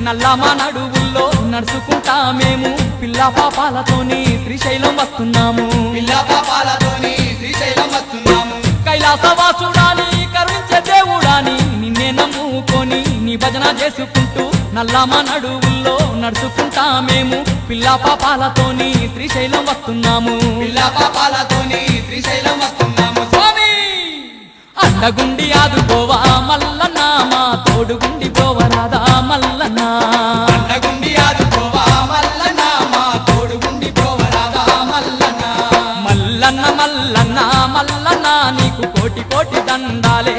నల్లమా నడువుల్లో నడుచుకుంటా మేము పిల్ల పాపాలతోని శ్రీశైలం వస్తున్నాము. పిల్ల పాపాలతోని శ్రీశైలం వస్తున్నాము. కైలాసవాసుడాని కరుణించే దేవుడాని నిన్నే నమ్ముకొని నీ భజన చేసుకుంటూ నల్లమా నడువుల్లో నడుచుకుంటా మేము పిల్ల పాపాలతోని శ్రీశైలం వస్తున్నాము. పిల్ల పాపాలతోని శ్రీశైలం వస్తున్నాము. స్వామి అండగుండి ఆదుకోవా మల్లన్న మా తోడుగుండి పోవరాదా మల్లన్న. అండగుండి ఆదుకోవా మల్లన్న మా తోడుగుండి పోవరాదా మల్లన్న. మల్లన్న మల్లన్న మల్లన్న నీకు కోటి కోటి దండాలే